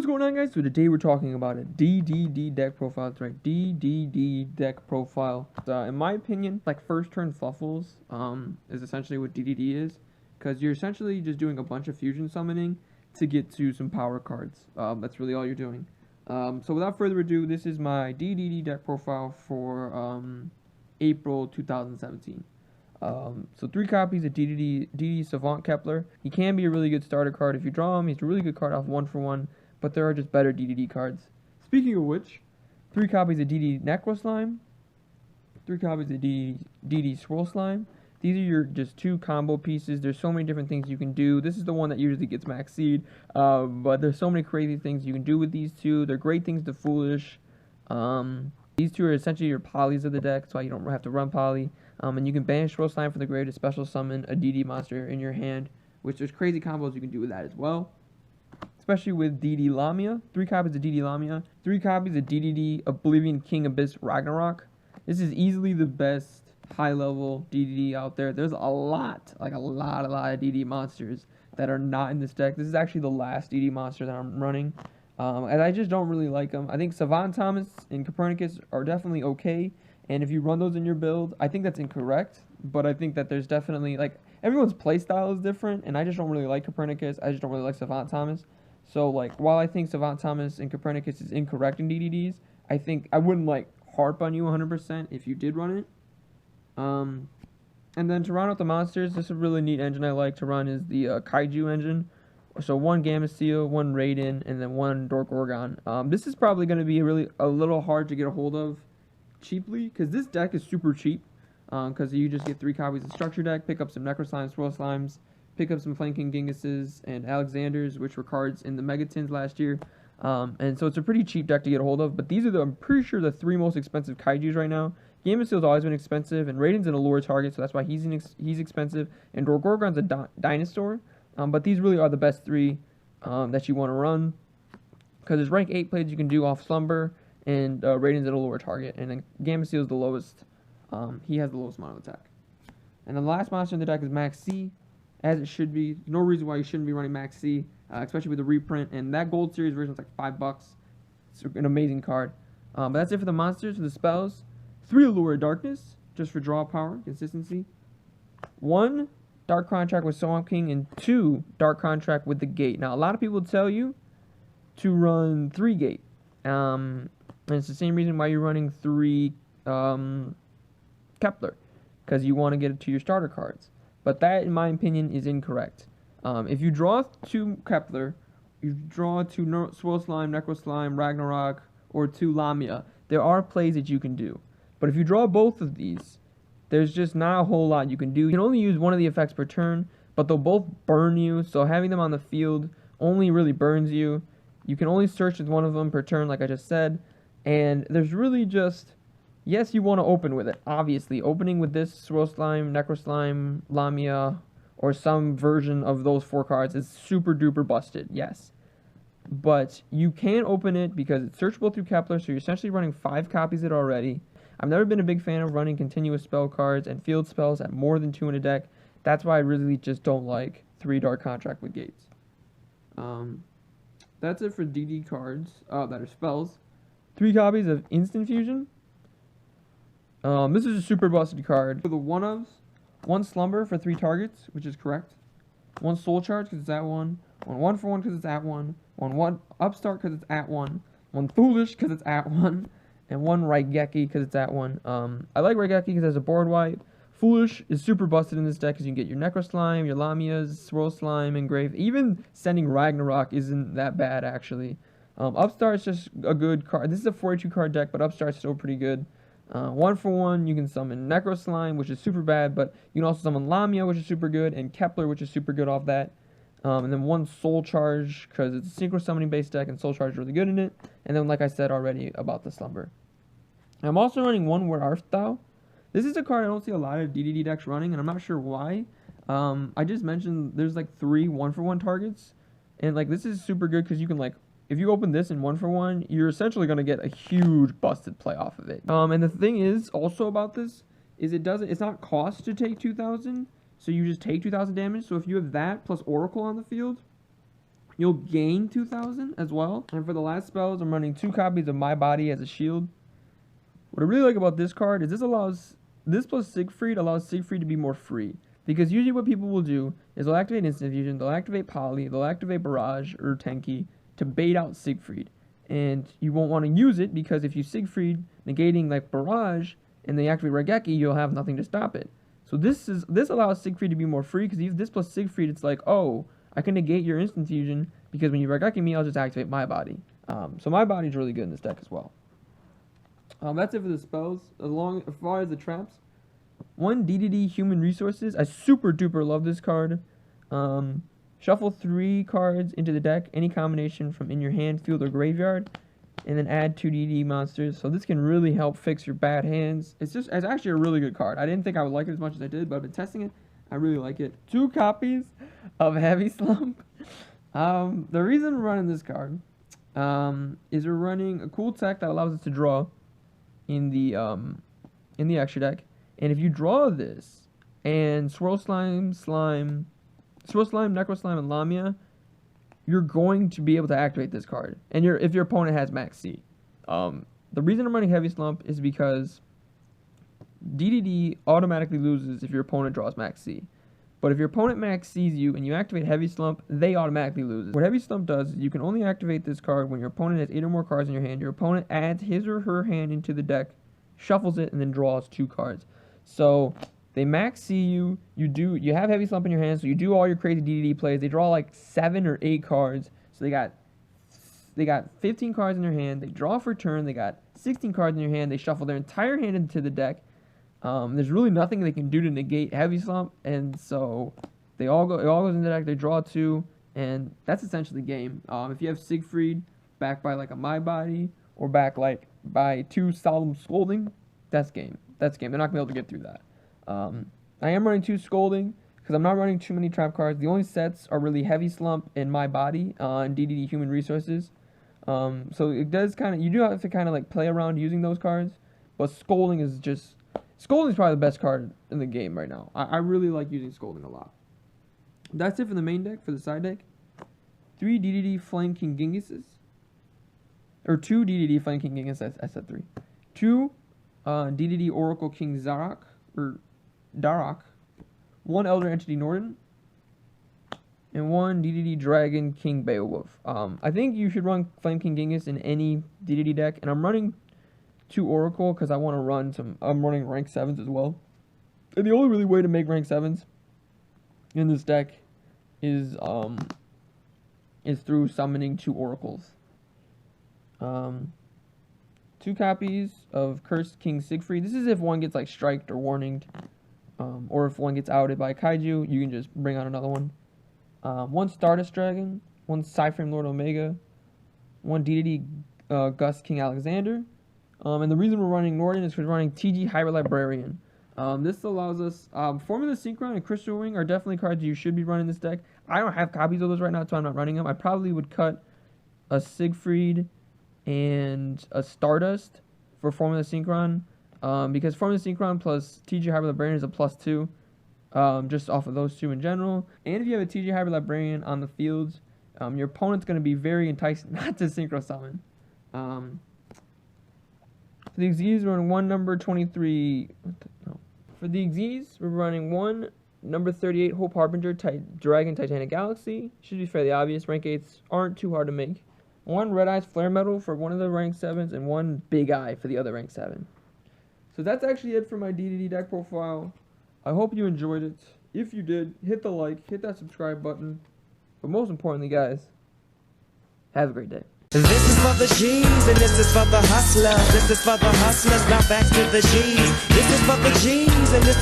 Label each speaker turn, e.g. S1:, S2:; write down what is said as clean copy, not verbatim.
S1: what's going on, guys? So today we're talking about a DDD deck profile. That's right, DDD deck profile. In my opinion, like first turn fluffles is essentially what DDD is, because you're essentially just doing a bunch of fusion summoning to get to some power cards. That's really all you're doing. So without further ado, this is my DDD deck profile for April 2017. So 3 copies of DDD Savant Kepler. He can be a really good starter card if you draw him. He's a really good card off 1-for-1, but there are just better DDD cards. Speaking of which, 3 copies of DDD Necro Slime, 3 copies of DDD Swirl Slime. These are your just 2 combo pieces. There's so many different things you can do. This is the one that usually gets max seed, but there's so many crazy things you can do with these 2. They're great things to Foolish. These 2 are essentially your polys of the deck, so you don't have to run poly. And you can banish Swirl Slime for the grave to special summon a DD monster in your hand, which there's crazy combos you can do with that as well. Especially with DD Lamia. 3 copies of DD Lamia. 3 copies of DDD Oblivion King Abyss Ragnarok. This is easily the best high-level DDD out there. There's a lot of DD monsters that are not in this deck. This is actually the last DD monster that I'm running. And I just don't really like them. I think Savant Thomas and Copernicus are definitely okay. And if you run those in your build, I think that's incorrect. But I think that there's definitely, like, everyone's playstyle is different. And I just don't really like Copernicus. I just don't really like Savant Thomas. So, like, while I think Savant Thomas and Copernicus is incorrect in DDDs, I think I wouldn't, like, harp on you 100% if you did run it. And then to round out the monsters, this is a really neat engine I like to run is the Kaiju engine. So 1 Gamma Seal, 1 Raiden, and then 1 Dork-Orgon. This is probably going to be a little hard to get a hold of cheaply, because this deck is super cheap, because you just get 3 copies of Structure Deck, pick up some Necro Slimes, Swirl Slimes, pick up some Flanking Gingises and Alexanders, which were cards in the Megatins last year. And so it's a pretty cheap deck to get a hold of, but these are I'm pretty sure the 3 most expensive Kaijus right now. Gamma Seal's always been expensive, and Raiden's an allure target, so that's why he's expensive, and Dork-Orgon's a dinosaur. But these really are the best 3 that you want to run, because there's rank 8 plays you can do off Slumber, and Raiden's at a lower target, and then Gamma Seal is the lowest. He has the lowest amount of attack. And then the last monster in the deck is Max C, as it should be. No reason why you shouldn't be running Max C, especially with the reprint. And that Gold Series version is like $5. It's an amazing card. But that's it for the monsters. For the spells, 3 Allure of Darkness, just for draw power, consistency. 1 Dark Contract with Swamp King, and 2 Dark Contract with the Gate. Now, a lot of people tell you to run 3 Gate. And it's the same reason why you're running 3 Kepler, because you want to get it to your starter cards. But that, in my opinion, is incorrect. If you draw 2 Kepler, you draw 2 Swirl Slime, Necro Slime, Ragnarok, or 2 Lamia, there are plays that you can do. But if you draw both of these, there's just not a whole lot you can do. You can only use one of the effects per turn, but they'll both burn you, so having them on the field only really burns you. You can only search with one of them per turn, like I just said. And there's really just, yes, you want to open with it. Obviously, opening with this Swirl Slime, Necro Slime, Lamia, or some version of those 4 cards is super duper busted, yes. But you can open it because it's searchable through Kepler, so you're essentially running 5 copies of it already. I've never been a big fan of running continuous spell cards and field spells at more than 2 in a deck. That's why I really just don't like 3 Dark Contract with Gates. That's it for DD cards that are spells. 3 copies of Instant Fusion. This is a super busted card. For the 1-ofs, 1 Slumber for 3 targets, which is correct. 1 Soul Charge because it's at 1. 1 1-for-1 because it's at 1. 1 Upstart because it's at 1. 1 Foolish because it's at 1. And 1 Raigeki because it's at 1. I like Raigeki because it has a board wipe. Foolish is super busted in this deck because you can get your Necro Slime, your Lamias, Swirl Slime, and Grave. Even sending Ragnarok isn't that bad, actually. Upstart's just a good card. This is a 42 card deck, but Upstart's still pretty good. 1-for-1, you can summon Necro Slime, which is super bad, but you can also summon Lamia, which is super good, and Kepler, which is super good off that. And then 1 Soul Charge, because it's a synchro summoning based deck, and Soul Charge is really good in it. And then, like I said already, about the Slumber. I'm also running 1 Where Art Thou. This is a card I don't see a lot of DDD decks running, and I'm not sure why. I just mentioned there's like 3 1-for-1 targets, and like this is super good because you can like, if you open this in 1-for-1, you're essentially going to get a huge busted play off of it. And the thing is also about this is it's not cost to take 2,000, so you just take 2,000 damage. So if you have that plus Oracle on the field, you'll gain 2,000 as well. And for the last spells, I'm running 2 copies of My Body as a shield. What I really like about this card is this plus Siegfried allows Siegfried to be more free. Because usually what people will do is they'll activate Instant Fusion, they'll activate Poly, they'll activate Barrage or Tenki to bait out Siegfried. And you won't want to use it because if you Siegfried negating like Barrage and they activate Raigeki, you'll have nothing to stop it. So this allows Siegfried to be more free, because if this plus Siegfried, it's like, oh, I can negate your Instant Fusion because when you Raigeki me, I'll just activate My Body. So My Body's really good in this deck as well. That's it for the spells. As far as the traps, 1 DDD Human Resources. I super duper love this card. Shuffle 3 cards into the deck, any combination from in your hand, field, or graveyard, and then add 2 DDD monsters. So this can really help fix your bad hands. It's actually a really good card. I didn't think I would like it as much as I did, but I've been testing it. I really like it. 2 copies of Heavy Slump. The reason we're running this card is we're running a cool tech that allows us to draw in the extra deck. And if you draw this and Swirl Slime, Necro Slime, and Lamia, you're going to be able to activate this card. And if your opponent has Max C. The reason I'm running Heavy Slump is because DDD automatically loses if your opponent draws Max C. But if your opponent Max C's you and you activate Heavy Slump, they automatically lose. What Heavy Slump does is you can only activate this card when your opponent has 8 or more cards in your hand. Your opponent adds his or her hand into the deck, shuffles it, and then draws 2 cards. So they Max C you, you have Heavy Slump in your hand, so you do all your crazy DDD plays. They draw like 7 or 8 cards, so they got 15 cards in their hand. They draw for turn. They got 16 cards in your hand. They shuffle their entire hand into the deck. There's really nothing they can do to negate Heavy Slump, and so it all goes into the deck. They draw 2, and that's essentially game. If you have Siegfried backed by like a My Body or backed like by 2 Solemn Scolding, that's game. They're not gonna be able to get through that. I am running 2 Scolding because I'm not running too many trap cards. The only sets are really Heavy Slump and My Body and DDD Human Resources. So it does you do have to kind of like play around using those cards, but Scolding is probably the best card in the game right now. I really like using Scolding a lot. That's it for the main deck. For the side deck, 3 DDD Flame King Gingises. Or 2 DDD Flame King Gingises. I said 3. 2 DDD Oracle King Darak. 1 Elder Entity Norden. And 1 DDD Dragon King Beowulf. I think you should run Flame King Genghis in any DDD deck. And I'm running 2 Oracle because I want to run I'm running rank 7s as well. And the only really way to make rank 7s in this deck is through summoning 2 Oracles. 2 copies of Cursed King Siegfried. This is if one gets like striked or warninged. Or if one gets outed by a Kaiju, you can just bring out another one. 1 Stardust Dragon. 1 Cyframe Lord Omega. 1 DDD Gus King Alexander. And the reason we're running Norden is because we're running TG Hybrid Librarian. This allows us... Formula Synchron and Crystal Wing are definitely cards you should be running this deck. I don't have copies of those right now, so I'm not running them. I probably would cut a Siegfried and a Stardust for Formula Synchron. Because Formula Synchron plus TG Hybrid Librarian is a +2. Just off of those 2 in general. And if you have a TG Hybrid Librarian on the fields, your opponent's going to be very enticed not to Synchro Summon. For the Xyz, we're running 1 number 23. For the Xyz, we're running 1 number 38 Hope Harbinger Dragon Titanic Galaxy. Should be fairly obvious. Rank 8s aren't too hard to make. 1 Red Eyes Flare Metal for one of the rank 7s, and 1 Big Eye for the other rank 7. So that's actually it for my DDD deck profile. I hope you enjoyed it. If you did, hit the like, hit that subscribe button. But most importantly, guys, have a great day.
S2: This is for the G's and this is for the hustlers. This is for the hustlers, now back to the G's. This is for the G's and this